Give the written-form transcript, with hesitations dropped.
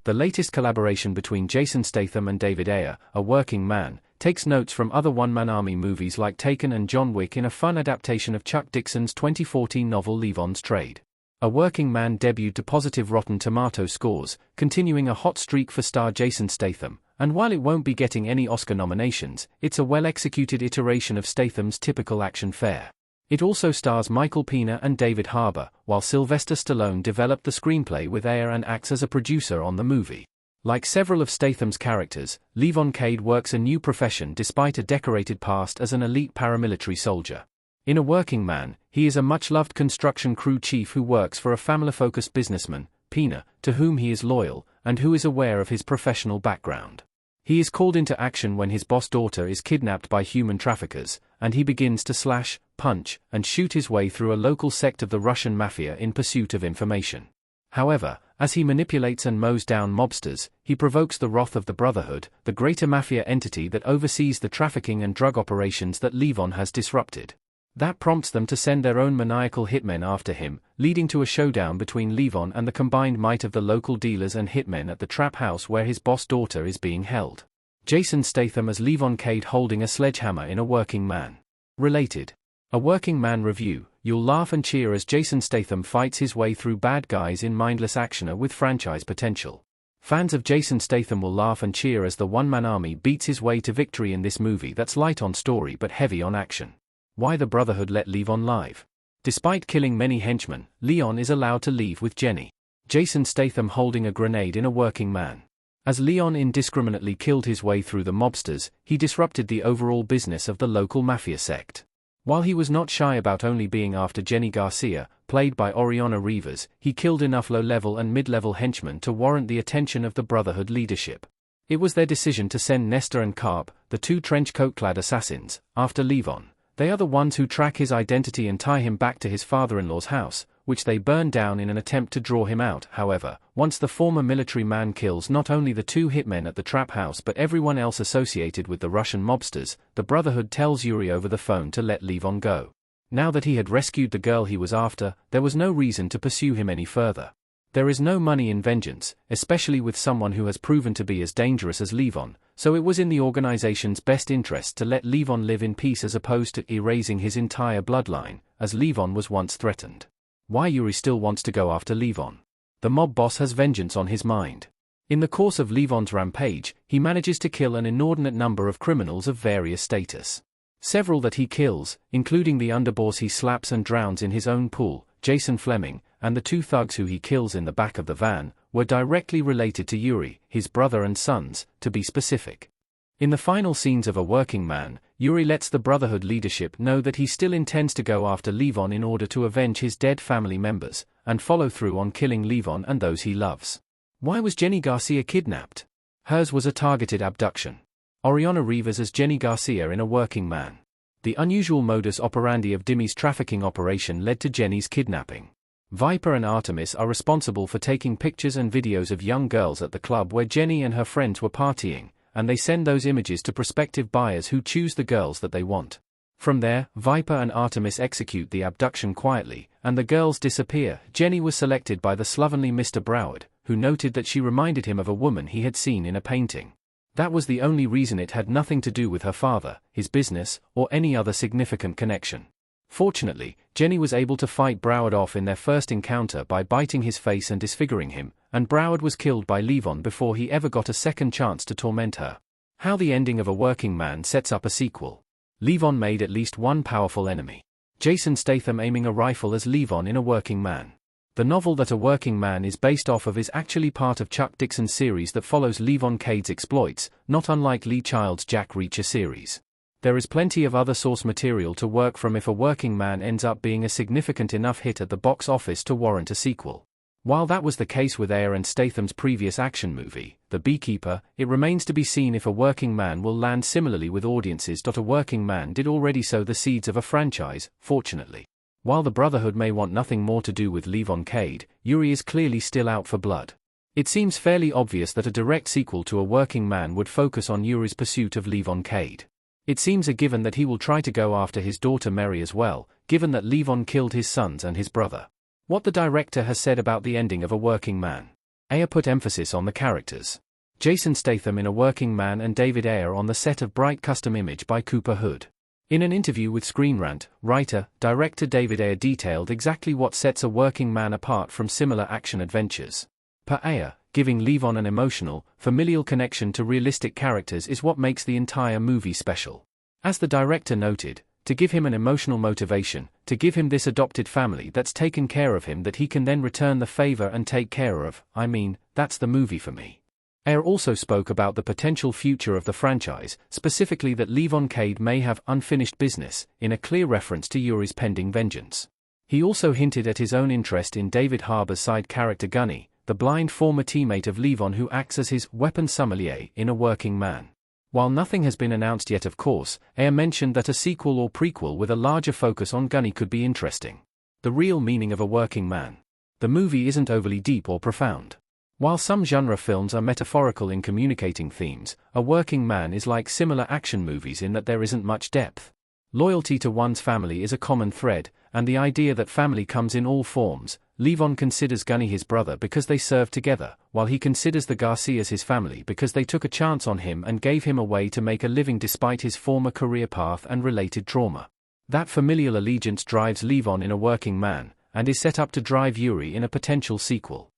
The latest collaboration between Jason Statham and David Ayer, A Working Man, takes notes from other one-man army movies like Taken and John Wick in a fun adaptation of Chuck Dixon's 2014 novel Levon's Trade. A Working Man debuted to positive Rotten Tomato scores, continuing a hot streak for star Jason Statham, and while it won't be getting any Oscar nominations, it's a well-executed iteration of Statham's typical action fare. It also stars Michael Pena and David Harbour, while Sylvester Stallone developed the screenplay with Ayer and acts as a producer on the movie. Like several of Statham's characters, Levon Cade works a new profession despite a decorated past as an elite paramilitary soldier. In A Working Man, he is a much-loved construction crew chief who works for a family-focused businessman, Pena, to whom he is loyal, and who is aware of his professional background. He is called into action when his boss daughter is kidnapped by human traffickers, and he begins to slash, punch, and shoot his way through a local sect of the Russian mafia in pursuit of information. However, as he manipulates and mows down mobsters, he provokes the wrath of the Brotherhood, the greater mafia entity that oversees the trafficking and drug operations that Levon has disrupted. That prompts them to send their own maniacal hitmen after him, leading to a showdown between Levon and the combined might of the local dealers and hitmen at the trap house where his boss daughter is being held. Jason Statham as Levon Cade holding a sledgehammer in A Working Man. Related. A Working Man review. You'll laugh and cheer as Jason Statham fights his way through bad guys in mindless actioner with franchise potential. Fans of Jason Statham will laugh and cheer as the one-man army beats his way to victory in this movie that's light on story but heavy on action. Why the Brotherhood let Levon live? Despite killing many henchmen, Leon is allowed to leave with Jenny. Jason Statham holding a grenade in A Working Man. As Leon indiscriminately killed his way through the mobsters, he disrupted the overall business of the local mafia sect. While he was not shy about only being after Jenny Garcia, played by Oriana Rivas, he killed enough low-level and mid-level henchmen to warrant the attention of the Brotherhood leadership. It was their decision to send Nestor and Carp, the two trench-coat-clad assassins, after Levon. They are the ones who track his identity and tie him back to his father-in-law's house, which they burn down in an attempt to draw him out. However, once the former military man kills not only the two hitmen at the trap house but everyone else associated with the Russian mobsters, the Brotherhood tells Yuri over the phone to let Levon go. Now that he had rescued the girl he was after, there was no reason to pursue him any further. There is no money in vengeance, especially with someone who has proven to be as dangerous as Levon, so it was in the organization's best interest to let Levon live in peace as opposed to erasing his entire bloodline, as Levon was once threatened. Why Yuri still wants to go after Levon? The mob boss has vengeance on his mind. In the course of Levon's rampage, he manages to kill an inordinate number of criminals of various status. Several that he kills, including the underboss he slaps and drowns in his own pool, Jason Fleming, and the two thugs who he kills in the back of the van, were directly related to Yuri, his brother and sons, to be specific. In the final scenes of A Working Man, Yuri lets the Brotherhood leadership know that he still intends to go after Levon in order to avenge his dead family members, and follow through on killing Levon and those he loves. Why was Jenny Garcia kidnapped? Hers was a targeted abduction. Oriana Rivas as Jenny Garcia in A Working Man. The unusual modus operandi of Dimmy's trafficking operation led to Jenny's kidnapping. Viper and Artemis are responsible for taking pictures and videos of young girls at the club where Jenny and her friends were partying, and they send those images to prospective buyers who choose the girls that they want. From there, Viper and Artemis execute the abduction quietly, and the girls disappear. Jenny was selected by the slovenly Mr. Broward, who noted that she reminded him of a woman he had seen in a painting. That was the only reason. It had nothing to do with her father, his business, or any other significant connection. Fortunately, Jenny was able to fight Broward off in their first encounter by biting his face and disfiguring him, and Broward was killed by Levon before he ever got a second chance to torment her. How the ending of A Working Man sets up a sequel. Levon made at least one powerful enemy. Jason Statham aiming a rifle as Levon in A Working Man. The novel that A Working Man is based off of is actually part of Chuck Dixon's series that follows Levon Cade's exploits, not unlike Lee Child's Jack Reacher series. There is plenty of other source material to work from if A Working Man ends up being a significant enough hit at the box office to warrant a sequel. While that was the case with Ayer and Statham's previous action movie, The Beekeeper, it remains to be seen if A Working Man will land similarly with audiences. A Working Man did already sow the seeds of a franchise, fortunately. While the Brotherhood may want nothing more to do with Levon Cade, Yuri is clearly still out for blood. It seems fairly obvious that a direct sequel to A Working Man would focus on Yuri's pursuit of Levon Cade. It seems a given that he will try to go after his daughter Mary as well, given that Levon killed his sons and his brother. What the director has said about the ending of A Working Man. Ayer put emphasis on the characters. Jason Statham in A Working Man and David Ayer on the set of Bright custom image by Cooper Hood. In an interview with Screen Rant, writer, director David Ayer detailed exactly what sets A Working Man apart from similar action adventures. Per Ayer, giving Levon an emotional, familial connection to realistic characters is what makes the entire movie special. As the director noted, to give him an emotional motivation, to give him this adopted family that's taken care of him that he can then return the favor and take care of, that's the movie for me. Ayer also spoke about the potential future of the franchise, specifically that Levon Cade may have unfinished business, in a clear reference to Yuri's pending vengeance. He also hinted at his own interest in David Harbour's side character Gunny, the blind former teammate of Levon who acts as his weapon sommelier in A Working Man. While nothing has been announced yet, of course, Ayer mentioned that a sequel or prequel with a larger focus on Gunny could be interesting. The real meaning of A Working Man. The movie isn't overly deep or profound. While some genre films are metaphorical in communicating themes, A Working Man is like similar action movies in that there isn't much depth. Loyalty to one's family is a common thread, and the idea that family comes in all forms. Levon considers Gunny his brother because they served together, while he considers the Garcias his family because they took a chance on him and gave him a way to make a living despite his former career path and related trauma. That familial allegiance drives Levon in A Working Man, and is set up to drive Yuri in a potential sequel.